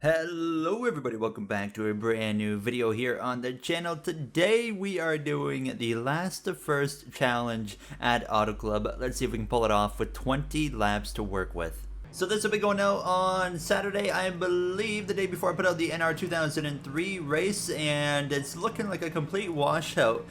Hello everybody, welcome back to a brand new video here on the channel. Today we are doing the last to first challenge at Auto Club. Let's see if we can pull it off with 20 laps to work with. So this will be going out on Saturday, I believe, the day before I put out the NR 2003 race, and it's looking like a complete washout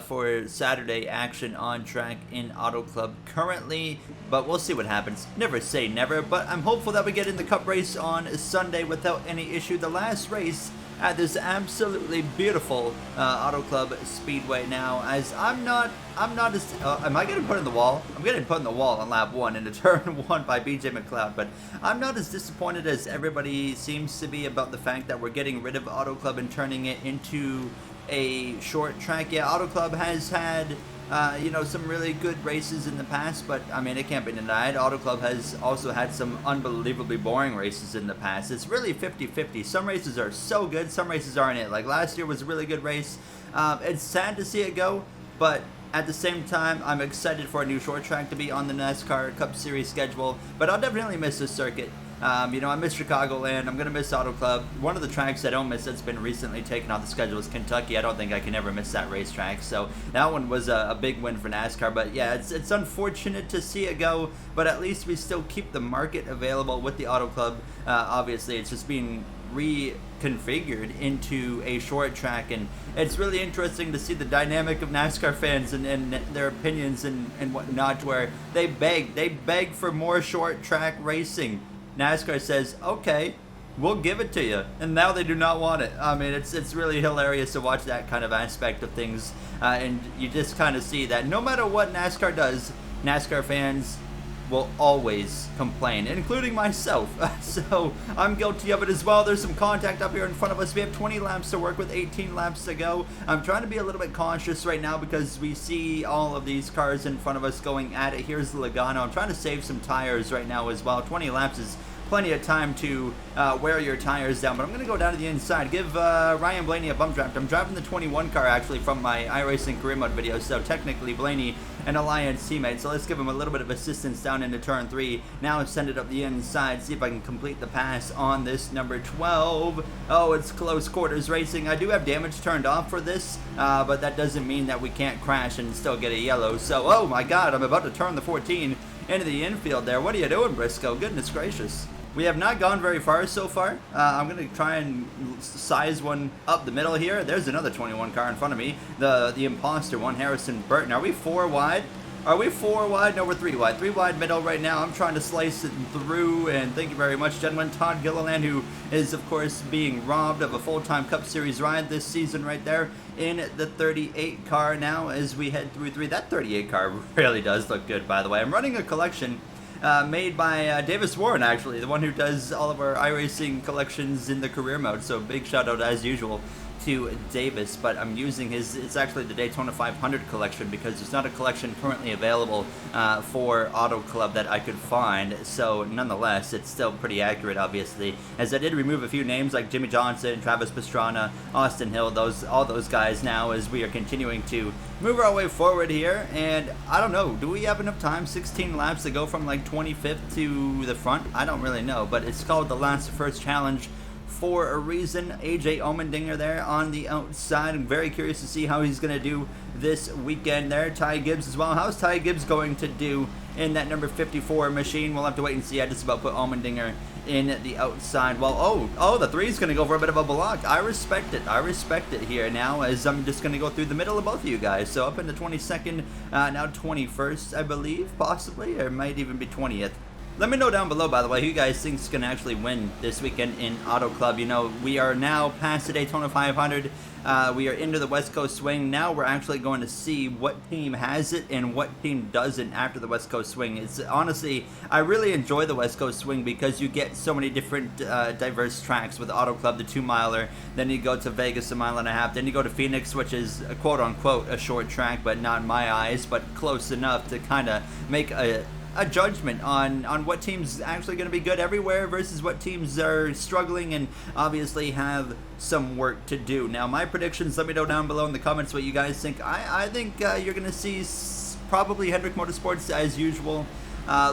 for Saturday action on track in Auto Club currently, but we'll see what happens. Never say never, but I'm hopeful that we get in the Cup race on Sunday without any issue. The last race at this absolutely beautiful Auto Club Speedway now, as I'm not as, am I getting put in the wall? I'm getting put in the wall on lap 1 into turn 1 by BJ McLeod, but I'm not as disappointed as everybody seems to be about the fact that we're getting rid of Auto Club and turning it into a short track. Yeah, Auto Club has had some really good races in the past, but I mean, it can't be denied. Auto Club has also had some unbelievably boring races in the past. It's really 50-50. Some races are so good, some races aren't it. Like last year was a really good race. It's sad to see it go, but at the same time, I'm excited for a new short track to be on the NASCAR Cup Series schedule, but I'll definitely miss this circuit. I miss Chicagoland. I'm going to miss Auto Club. One of the tracks I don't miss that's been recently taken off the schedule is Kentucky. I don't think I can ever miss that racetrack. So that one was a big win for NASCAR. But yeah, it's unfortunate to see it go, but at least we still keep the market available with the Auto Club. Obviously, it's just being reconfigured into a short track, and it's really interesting to see the dynamic of NASCAR fans and their opinions and whatnot, where they beg for more short track racing. NASCAR says, okay, we'll give it to you, and now they do not want it. I mean, it's really hilarious to watch that kind of aspect of things, and you just kind of see that no matter what NASCAR does, NASCAR fans will always complain, including myself. So I'm guilty of it as well. There's some contact up here in front of us. We have 20 laps to work with, 18 laps to go. I'm trying to be a little bit cautious right now because we see all of these cars in front of us going at it. Here's the Logano. I'm trying to save some tires right now as well. 20 laps is plenty of time to wear your tires down, but I'm going to go down to the inside, give Ryan Blaney a bump draft. I'm driving the 21 car actually from my iRacing career mode video, so technically Blaney an Alliance teammate, so let's give him a little bit of assistance down into turn 3. Now send it up the inside, see if I can complete the pass on this number 12. Oh, it's close quarters racing. I do have damage turned off for this, but that doesn't mean that we can't crash and still get a yellow. So, oh my god, I'm about to turn the 14 into the infield there. What are you doing, Briscoe? Goodness gracious. We have not gone very far so far. I'm going to try and size one up the middle here. There's another 21 car in front of me. The imposter one, Harrison Burton. Are we 4 wide? Are we 4 wide? No, we're 3 wide. 3 wide middle right now. I'm trying to slice it through, and thank you very much, gentlemen. Todd Gilliland, who is, of course, being robbed of a full-time Cup Series ride this season right there in the 38 car now as we head through 3. That 38 car really does look good, by the way. I'm running a collection made by Davis Warren, actually, the one who does all of our iRacing collections in the career mode, so big shout out as usual to Davis. But I'm using his, it's actually the Daytona 500 collection, because there's not a collection currently available for Auto Club that I could find, so nonetheless it's still pretty accurate, obviously, as I did remove a few names like Jimmy Johnson, Travis Pastrana, Austin Hill, all those guys now, as we are continuing to move our way forward here. And I don't know, do we have enough time? 16 laps to go from like 25th to the front? I don't really know, but it's called the last to first challenge for a reason. AJ Allmendinger there on the outside. I'm very curious to see how he's going to do this weekend there. Ty Gibbs as well. How's Ty Gibbs going to do in that number 54 machine? We'll have to wait and see. I just about put Allmendinger in the outside. Well, oh, the 3 is going to go for a bit of a block. I respect it. I respect it here now, as I'm just going to go through the middle of both of you guys. So up into 22nd, now 21st, I believe, possibly, or it might even be 20th. Let me know down below, by the way, who you guys think is going to actually win this weekend in Auto Club. You know, we are now past the Daytona 500. We are into the West Coast swing. Now we're actually going to see what team has it and what team doesn't after the West Coast swing. It's honestly, I really enjoy the West Coast swing because you get so many different diverse tracks with Auto Club, the 2-miler. Then you go to Vegas, a 1.5 miles. Then you go to Phoenix, which is a quote-unquote a short track, but not in my eyes, but close enough to kind of make a judgment on what team's actually going to be good everywhere versus what teams are struggling and obviously have some work to do. Now, my predictions, let me know down below in the comments what you guys think. I think you're going to see probably Hendrick Motorsports as usual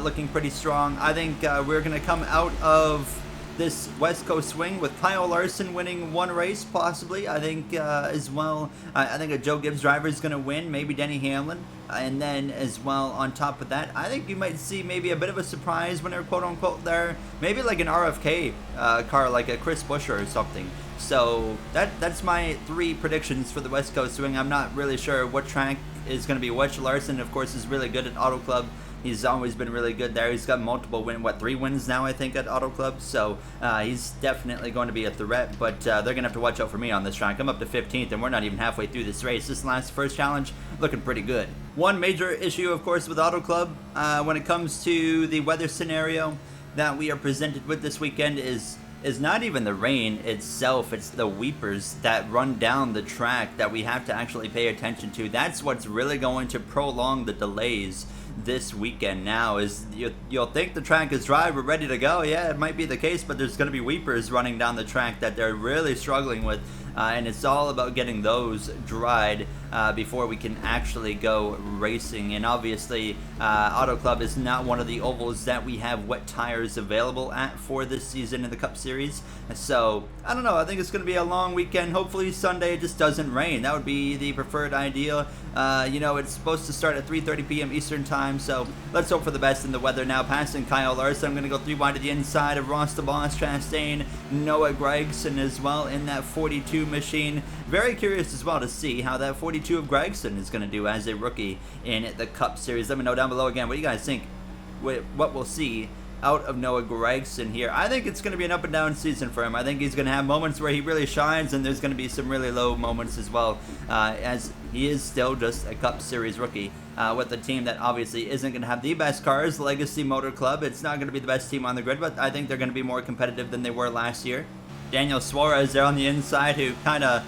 looking pretty strong. I think we're going to come out of this West Coast swing with Kyle Larson winning one race, possibly. I think as well, I think a Joe Gibbs driver is going to win, maybe Denny Hamlin. And then as well, on top of that, I think you might see maybe a bit of a surprise winner, quote unquote, there. Maybe like an RFK car, like a Chris Buescher or something. So that's my 3 predictions for the West Coast swing. I'm not really sure what track is going to be which. Larson, of course, is really good at Auto Club. He's always been really good there. He's got multiple 3 wins now, I think, at Auto Club. So he's definitely going to be a threat, but they're going to have to watch out for me on this track. I'm up to 15th, and we're not even halfway through this race. This first challenge, looking pretty good. One major issue, of course, with Auto Club when it comes to the weather scenario that we are presented with this weekend is not even the rain itself, it's the weepers that run down the track that we have to actually pay attention to. That's what's really going to prolong the delays this weekend. Now is you'll think the track is dry, we're ready to go. Yeah, it might be the case, but there's going to be weepers running down the track that they're really struggling with, and it's all about getting those dried before we can actually go racing. And obviously Auto Club is not one of the ovals that we have wet tires available at for this season in the Cup Series, so I don't know, I think it's going to be a long weekend. Hopefully Sunday it just doesn't rain. That would be the preferred idea. You know, it's supposed to start at 3:30 p.m. Eastern time, so let's hope for the best in the weather. Now passing Kyle Larson, I'm going to go 3 wide to the inside of Ross the Boss Chastain, Noah Gragson as well in that 42 machine. Very curious as well to see how that 42 of Gragson is going to do as a rookie in the Cup Series. Let me know down below again what you guys think, what we'll see out of Noah Gragson here. I think it's going to be an up and down season for him. I think he's going to have moments where he really shines, and there's going to be some really low moments as well, as he is still just a Cup Series rookie with a team that obviously isn't going to have the best cars. Legacy Motor Club, it's not going to be the best team on the grid, but I think they're going to be more competitive than they were last year. Daniel Suarez there on the inside, who kind of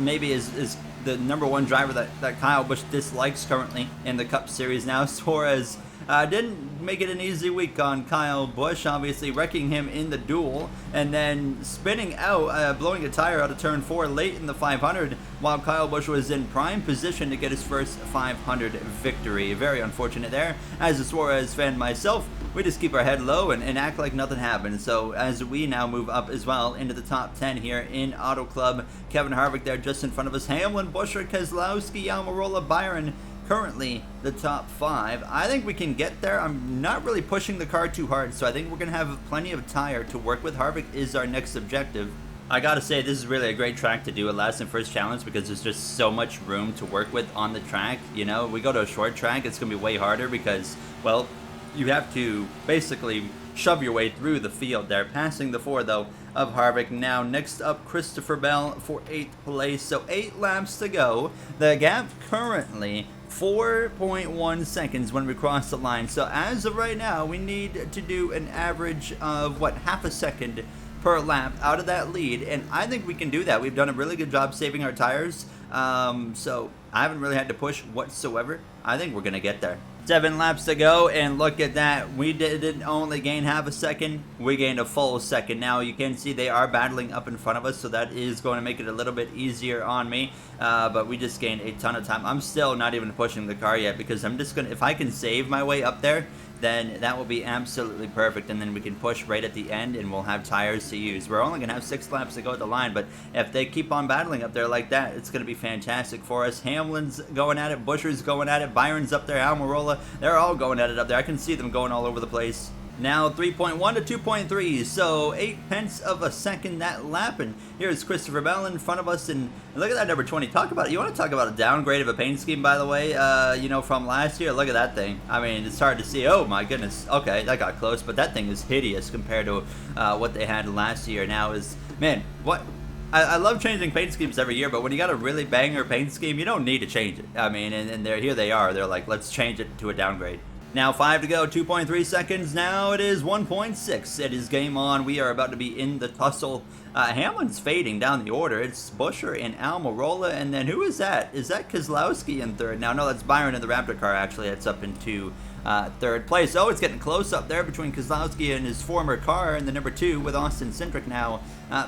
maybe is the #1 driver that Kyle Busch dislikes currently in the Cup Series. Now Suarez didn't make it an easy week on Kyle Busch, obviously wrecking him in the duel and then spinning out, blowing a tire out of turn 4 late in the 500 while Kyle Busch was in prime position to get his first 500 victory. Very unfortunate there. As a Suarez fan myself, we just keep our head low and act like nothing happened. So as we now move up as well into the top 10 here in Auto Club, Kevin Harvick there just in front of us. Hamlin, Buescher, Keselowski, Almirola, Byron, currently the top 5. I think we can get there. I'm not really pushing the car too hard, so I think we're going to have plenty of tire to work with. Harvick is our next objective. I gotta say, this is really a great track to do a last and first challenge because there's just so much room to work with on the track. You know, we go to a short track, it's going to be way harder because, well, you have to basically shove your way through the field there. Passing the 4, though, of Harvick. Now, next up, Christopher Bell for 8th place. So 8 laps to go. The gap currently 4.1 seconds when we cross the line. So as of right now, we need to do an average of, what, half a second per lap out of that lead, and I think we can do that. We've done a really good job saving our tires, so I haven't really had to push whatsoever. I think we're going to get there. 7 laps to go, and look at that. We didn't only gain half a second, we gained a full second. Now you can see they are battling up in front of us, so that is going to make it a little bit easier on me, but we just gained a ton of time. I'm still not even pushing the car yet because I'm just going to, if I can save my way up there, then that will be absolutely perfect, and then we can push right at the end and we'll have tires to use. We're only going to have 6 laps to go at the line, but if they keep on battling up there like that, it's going to be fantastic for us. Hamlin's going at it, Buescher's going at it, Byron's up there, Almirola, they're all going at it up there. I can see them going all over the place. Now 3.1 to 2.3, so 0.8 of a second that lap, and here's Christopher Bell in front of us, and look at that number 20. Talk about it. You want to talk about a downgrade of a paint scheme, by the way, you know, from last year. Look at that thing. I mean, it's hard to see. Oh my goodness. Okay, that got close, but that thing is hideous compared to what they had last year. Now is, man, what? I love changing paint schemes every year, but when you got a really banger paint scheme, you don't need to change it. I mean, and here they are. They're like, let's change it to a downgrade. Now 5 to go, 2.3 seconds. Now it is 1.6. It is game on. We are about to be in the tussle. Hamlin's fading down the order. It's Buescher and Almirola, and then who is that? Is that Keselowski in 3rd? Now, no, that's Byron in the Raptor car, actually. It's up into 3rd place. Oh, it's getting close up there between Keselowski and his former car and the number 2 with Austin Cindric now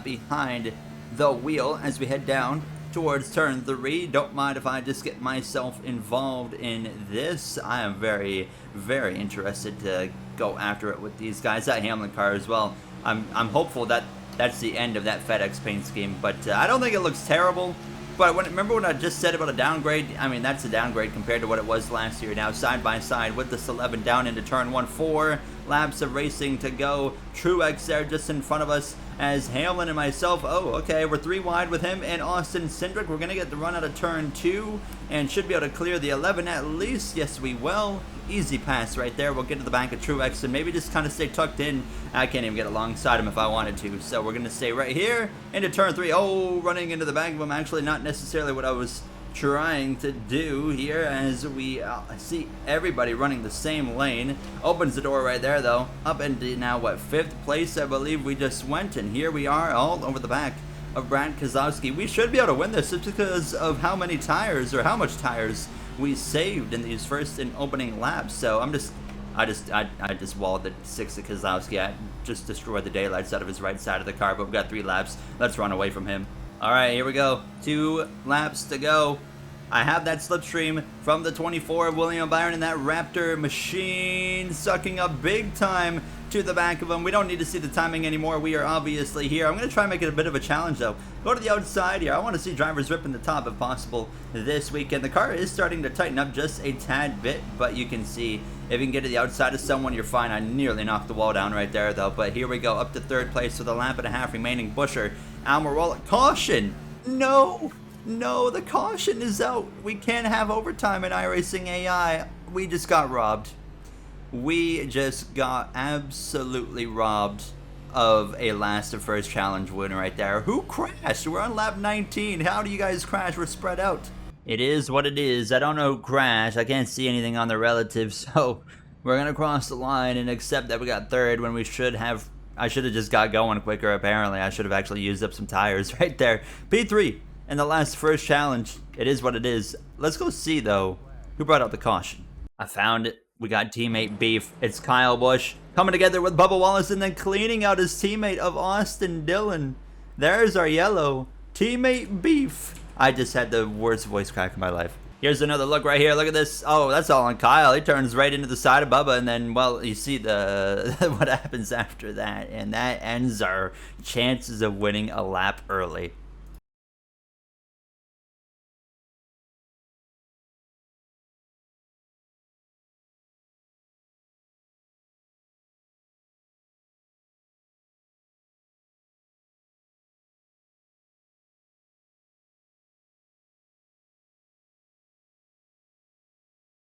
behind the wheel as we head down towards turn 3. Don't mind if I just get myself involved in this. I am very, very interested to go after it with these guys. That Hamlin car as well. I'm hopeful that that's the end of that FedEx paint scheme, but I don't think it looks terrible. But remember when I just said about a downgrade? I mean, that's a downgrade compared to what it was last year. Now, side by side with this 11 down into turn 1, 4 laps of racing to go. Truex there just in front of us as Hamlin and myself. Oh, okay, we're 3 wide with him and Austin Cindric. We're going to get the run out of turn 2 and should be able to clear the 11 at least. Yes, we will. Easy pass right there. We'll get to the back of Truex and maybe just kind of stay tucked in. I can't even get alongside him if I wanted to. So we're going to stay right here into turn 3. Oh, running into the back of him. Actually, not necessarily what I was trying to do here as we see everybody running the same lane. Opens the door right there, though. Up into now, what, 5th place, I believe we just went. And here we are all over the back of Brad Keselowski. We should be able to win this just because of how many tires or how much tires we saved in these first and opening laps. So I just walled the 6 of Keselowski. I just destroyed the daylights out of his right side of the car, but we've got 3 laps. Let's run away from him. All right, here we go. 2 laps to go. I have that slipstream from the 24 of William Byron and that Raptor machine sucking up big time to the back of him. We don't need to see the timing anymore. We are obviously here. I'm going to try and make it a bit of a challenge, though. Go to the outside here. I want to see drivers ripping the top if possible this weekend. The car is starting to tighten up just a tad bit, but you can see if you can get to the outside of someone, you're fine. I nearly knocked the wall down right there, though. But here we go, up to 3rd place with a lap and a half remaining. Busher, Almirola, caution! No! No, the caution is out. We can't have overtime in iRacing AI. We just got robbed. We just got absolutely robbed of a last to first challenge win right there. Who crashed? We're on lap 19. How do you guys crash? We're spread out. It is what it is. I don't know who crashed. I can't see anything on the relatives, so we're going to cross the line and accept that we got 3rd when we should have. I should have just got going quicker, apparently. I should have actually used up some tires right there. P3. And the last first challenge, it is what it is. Let's go see, though, who brought out the caution. I found it. We got teammate beef. It's Kyle Busch coming together with Bubba Wallace and then cleaning out his teammate of Austin Dillon. There's our yellow. Teammate beef. I just had the worst voice crack of my life. Here's another look right here. Look at this. Oh, that's all on Kyle. He turns right into the side of Bubba, and then, well, you see the what happens after that, and that ends our chances of winning a lap early.